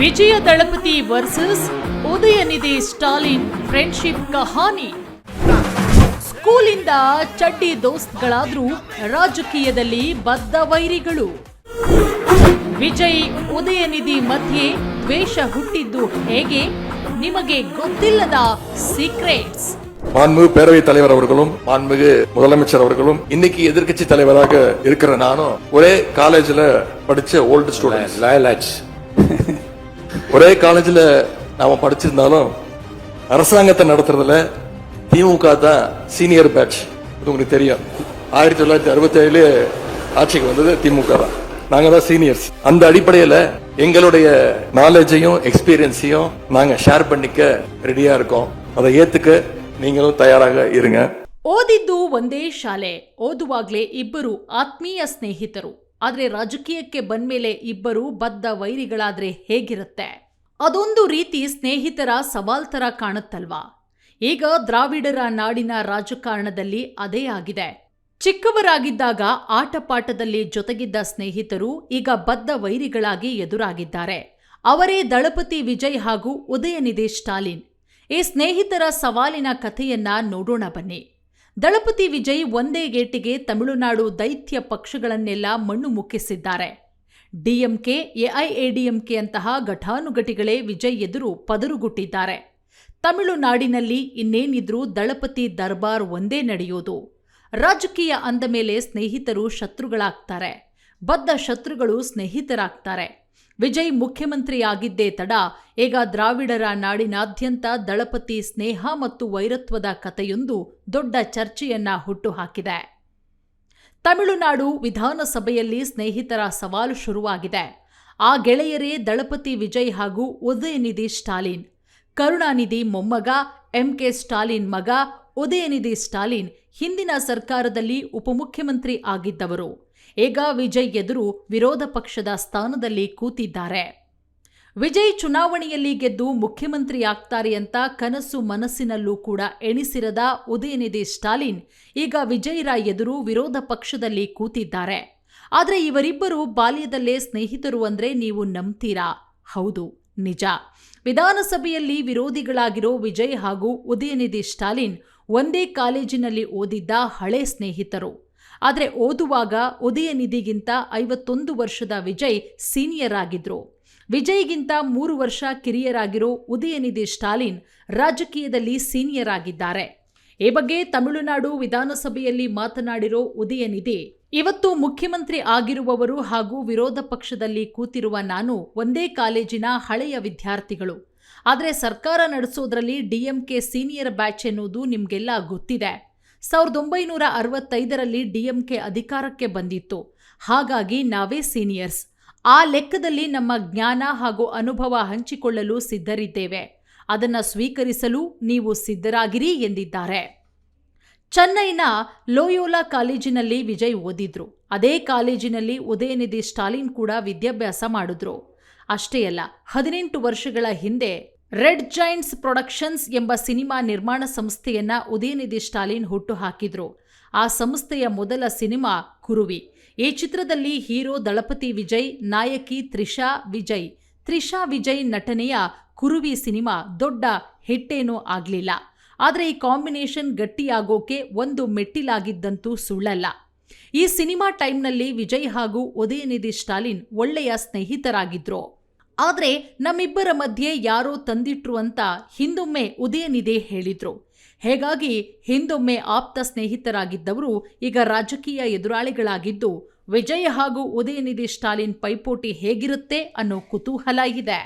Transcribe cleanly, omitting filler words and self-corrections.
ವಿಜಯ ದಳಪತಿ versus Udhayanidhi Stalin friendship ಕಹಾನಿ. ಸ್ಕೂಲಿಂದ ಚಡ್ಡಿ ದೋಸ್ತ್ಗಳಾದ್ರೂ ರಾಜಕೀಯದಲ್ಲಿ ಬದ್ಧ ವೈರಿಗಳು. ವಿಜಯ್ ಉದಯನಿಧಿ ಮಧ್ಯೆ ದ್ವೇಷ ಹುಟ್ಟಿದ್ದು ಹೇಗೆ? ನಿಮಗೆ ಗೊತ್ತಿಲ್ಲದ சீக்ரெட்ஸ். மாண்புமிகு பேரவைத் தலைவர் அவர்களும் மாண்புமிகு முதலமைச்சர் அவர்களும் இன்னைக்கு எதிர்க்கட்சி தலைவராக இருக்கிற நானும் ஒரே காலேஜ்ல படிச்ச ஓல்டு ஸ்டூடெண்ட். ஒரே காலேஜ்ல நாம படிச்சிருந்தாலும் அரசாங்கத்தை நடத்துறதுல திமுக தான் சீனியர் பேட்ச். இது உங்களுக்கு தெரியும். 1967 ஆட்சிக்கு வந்தது திமுக தான். நாங்க தான் சீனியர்ஸ். அந்த அடிப்படையில எங்களுடைய நாலேஜையும் எக்ஸ்பீரியன்ஸையும் நாங்க ஷேர் பண்ணிக்க ரெடியா இருக்கோம். அதை ஏத்துக்க நீங்களும் தயாராக இருங்க. ಓದಿದ್ದು ಒಂದೇ ಶಾಲೆ, ಓದುವಾಗ್ಲೇ ಇಬ್ಬರು ಆತ್ಮೀಯ ಸ್ನೇಹಿತರು. ಆದ್ರೆ ರಾಜಕೀಯಕ್ಕೆ ಬಂದ್ಮೇಲೆ ಇಬ್ಬರು ಬದ್ಧ ವೈರಿಗಳಾದ್ರೆ ಹೇಗಿರುತ್ತೆ? ಅದೊಂದು ರೀತಿ ಸ್ನೇಹಿತರ ಸವಾಲ್ ತರ ಕಾಣುತ್ತಲ್ವಾ? ಈಗ ದ್ರಾವಿಡರ ನಾಡಿನ ರಾಜಕಾರಣದಲ್ಲಿ ಅದೇ ಆಗಿದೆ. ಚಿಕ್ಕವರಾಗಿದ್ದಾಗ ಆಟಪಾಠದಲ್ಲಿ ಜೊತೆಗಿದ್ದ ಸ್ನೇಹಿತರು ಈಗ ಬದ್ಧ ವೈರಿಗಳಾಗಿ ಎದುರಾಗಿದ್ದಾರೆ. ಅವರೇ ದಳಪತಿ ವಿಜಯ್ ಹಾಗೂ ಉದಯನಿಧಿ ಸ್ಟಾಲಿನ್. ಈ ಸ್ನೇಹಿತರ ಸವಾಲಿನ ಕಥೆಯನ್ನ ನೋಡೋಣ ಬನ್ನಿ. ದಳಪತಿ ವಿಜಯ್ ಒಂದೇ ಗೇಟಿಗೆ ತಮಿಳುನಾಡು ದೈತ್ಯ ಪಕ್ಷಗಳನ್ನೆಲ್ಲ ಮಣ್ಣು ಮುಕ್ಕಿಸಿದ್ದಾರೆ. ಡಿಎಂಕೆ, ಎಐಎಡಿಎಂಕೆ ಅಂತಹ ಘಟಾನುಘಟಿಗಳೇ ವಿಜಯ್ ಎದುರು ಪದರುಗುಟ್ಟಿದ್ದಾರೆ. ತಮಿಳುನಾಡಿನಲ್ಲಿ ಇನ್ನೇನಿದ್ರೂ ದಳಪತಿ ದರ್ಬಾರ್ ಒಂದೇ ನಡೆಯೋದು. ರಾಜಕೀಯ ಅಂದ ಮೇಲೆ ಸ್ನೇಹಿತರು ಶತ್ರುಗಳಾಗ್ತಾರೆ, ಬದ್ಧ ಶತ್ರುಗಳು ಸ್ನೇಹಿತರಾಗ್ತಾರೆ. ವಿಜಯ್ ಮುಖ್ಯಮಂತ್ರಿಯಾಗಿದ್ದೇ ತಡ ಈಗ ದ್ರಾವಿಡರ ನಾಡಿನಾದ್ಯಂತ ದಳಪತಿ ಸ್ನೇಹ ಮತ್ತು ವೈರತ್ವದ ಕಥೆಯೊಂದು ದೊಡ್ಡ ಚರ್ಚೆಯನ್ನ ಹುಟ್ಟುಹಾಕಿದೆ. ತಮಿಳುನಾಡು ವಿಧಾನಸಭೆಯಲ್ಲಿ ಸ್ನೇಹಿತರ ಸವಾಲು ಶುರುವಾಗಿದೆ. ಆ ಗೆಳೆಯರೇ ದಳಪತಿ ವಿಜಯ್ ಹಾಗೂ ಉದಯನಿಧಿ ಸ್ಟಾಲಿನ್. ಕರುಣಾನಿಧಿ ಮೊಮ್ಮಗ, ಎಂಕೆ ಸ್ಟಾಲಿನ್ ಮಗ ಉದಯನಿಧಿ ಸ್ಟಾಲಿನ್ ಹಿಂದಿನ ಸರ್ಕಾರದಲ್ಲಿ ಉಪಮುಖ್ಯಮಂತ್ರಿ ಆಗಿದ್ದವರು. ಈಗ ವಿಜಯ್ ಎದುರು ವಿರೋಧ ಪಕ್ಷದ ಸ್ಥಾನದಲ್ಲಿ ಕೂತಿದ್ದಾರೆ. ವಿಜಯ್ ಚುನಾವಣೆಯಲ್ಲಿ ಗೆದ್ದು ಮುಖ್ಯಮಂತ್ರಿಯಾಗ್ತಾರೆ ಅಂತ ಕನಸು ಮನಸ್ಸಿನಲ್ಲೂ ಕೂಡ ಎಣಿಸಿರದ ಉದಯನಿಧಿ ಸ್ಟಾಲಿನ್ ಈಗ ವಿಜಯ್ರ ಎದುರು ವಿರೋಧ ಪಕ್ಷದಲ್ಲಿ ಕೂತಿದ್ದಾರೆ. ಆದರೆ ಇವರಿಬ್ಬರು ಬಾಲ್ಯದಲ್ಲೇ ಸ್ನೇಹಿತರು ಅಂದ್ರೆ ನೀವು ನಂಬ್ತೀರಾ? ಹೌದು, ನಿಜ. ವಿಧಾನಸಭೆಯಲ್ಲಿ ವಿರೋಧಿಗಳಾಗಿರೋ ವಿಜಯ್ ಹಾಗೂ ಉದಯನಿಧಿ ಸ್ಟಾಲಿನ್ ಒಂದೇ ಕಾಲೇಜಿನಲ್ಲಿ ಓದಿದ್ದ ಹಳೆ ಸ್ನೇಹಿತರು. ಆದರೆ ಓದುವಾಗ ಉದಯನಿಧಿಗಿಂತ 51 ವರ್ಷದ ವಿಜಯ್ ಸೀನಿಯರ್ ಆಗಿದ್ರು. ವಿಜಯ್ಗಿಂತ 3 ವರ್ಷ ಕಿರಿಯರಾಗಿರೋ ಉದಯನಿಧಿ ಸ್ಟಾಲಿನ್ ರಾಜಕೀಯದಲ್ಲಿ ಸೀನಿಯರ್ ಆಗಿದ್ದಾರೆ. ಈ ಬಗ್ಗೆ ತಮಿಳುನಾಡು ವಿಧಾನಸಭೆಯಲ್ಲಿ ಮಾತನಾಡಿರೋ ಉದಯನಿಧಿ, ಇವತ್ತು ಮುಖ್ಯಮಂತ್ರಿ ಆಗಿರುವವರು ಹಾಗೂ ವಿರೋಧ ಪಕ್ಷದಲ್ಲಿ ಕೂತಿರುವ ನಾನು ಒಂದೇ ಕಾಲೇಜಿನ ಹಳೆಯ ವಿದ್ಯಾರ್ಥಿಗಳು. ಆದರೆ ಸರ್ಕಾರ ನಡೆಸೋದ್ರಲ್ಲಿ ಡಿಎಂಕೆ ಸೀನಿಯರ್ ಬ್ಯಾಚ್ ಎನ್ನುವುದು ನಿಮಗೆಲ್ಲ ಗೊತ್ತಿದೆ. 1965ರಲ್ಲಿ ಡಿಎಂಕೆ ಅಧಿಕಾರಕ್ಕೆ ಬಂದಿತ್ತು. ಹಾಗಾಗಿ ನಾವೇ ಸೀನಿಯರ್ಸ್. ಆ ಲೆಕ್ಕದಲ್ಲಿ ನಮ್ಮ ಜ್ಞಾನ ಹಾಗೂ ಅನುಭವ ಹಂಚಿಕೊಳ್ಳಲು ಸಿದ್ಧರಿದ್ದೇವೆ. ಅದನ್ನು ಸ್ವೀಕರಿಸಲು ನೀವು ಸಿದ್ಧರಾಗಿರಿ ಎಂದಿದ್ದಾರೆ. ಚೆನ್ನೈನ ಲೋಯೋಲಾ ಕಾಲೇಜಿನಲ್ಲಿ ವಿಜಯ್ ಓದಿದ್ರು. ಅದೇ ಕಾಲೇಜಿನಲ್ಲಿ ಉದಯನಿಧಿ ಸ್ಟಾಲಿನ್ ಕೂಡ ವಿದ್ಯಾಭ್ಯಾಸ ಮಾಡಿದ್ರು. ಅಷ್ಟೇ ಅಲ್ಲ, 18 ವರ್ಷಗಳ ಹಿಂದೆ ರೆಡ್ ಜೈಂಟ್ಸ್ ಪ್ರೊಡಕ್ಷನ್ಸ್ ಎಂಬ ಸಿನಿಮಾ ನಿರ್ಮಾಣ ಸಂಸ್ಥೆಯನ್ನ ಉದಯನಿಧಿ ಸ್ಟಾಲಿನ್ ಹುಟ್ಟು ಹಾಕಿದ್ರು. ಆ ಸಂಸ್ಥೆಯ ಮೊದಲ ಸಿನಿಮಾ ಕುರುವಿ. ಈ ಚಿತ್ರದಲ್ಲಿ ಹೀರೋ ದಳಪತಿ ವಿಜಯ್, ನಾಯಕಿ ತ್ರಿಷಾ ವಿಜಯ್. ತ್ರಿಷಾ ವಿಜಯ್ ನಟನೆಯ ಕುರುವಿ ಸಿನಿಮಾ ದೊಡ್ಡ ಹಿಟ್ಟೇನೂ ಆಗಲಿಲ್ಲ. ಆದರೆ ಈ ಕಾಂಬಿನೇಷನ್ ಗಟ್ಟಿಯಾಗೋಕೆ ಒಂದು ಮೆಟ್ಟಿಲಾಗಿದ್ದಂತೂ ಸುಳ್ಳಲ್ಲ. ಈ ಸಿನಿಮಾ ಟೈಮ್ನಲ್ಲಿ ವಿಜಯ್ ಹಾಗೂ ಉದಯನಿಧಿ ಸ್ಟಾಲಿನ್ ಒಳ್ಳೆಯ ಸ್ನೇಹಿತರಾಗಿದ್ರು. ಆದರೆ ನಮ್ಮಿಬ್ಬರ ಮಧ್ಯೆ ಯಾರೋ ತಂದಿಟ್ರು ಅಂತ ಹಿಂದೊಮ್ಮೆ ಉದಯನಿಧಿ ಹೇಳಿದ್ರು. ಹೇಗಾಗಿ ಹಿಂದೊಮ್ಮೆ ಆಪ್ತ ಸ್ನೇಹಿತರಾಗಿದ್ದವರು ಈಗ ರಾಜಕೀಯ ಎದುರಾಳಿಗಳಾಗಿದ್ದು, ವಿಜಯ್ ಹಾಗೂ ಉದಯನಿಧಿ ಸ್ಟಾಲಿನ್ ಪೈಪೋಟಿ ಹೇಗಿರುತ್ತೆ ಅನ್ನೋ ಕುತೂಹಲ ಇದೆ.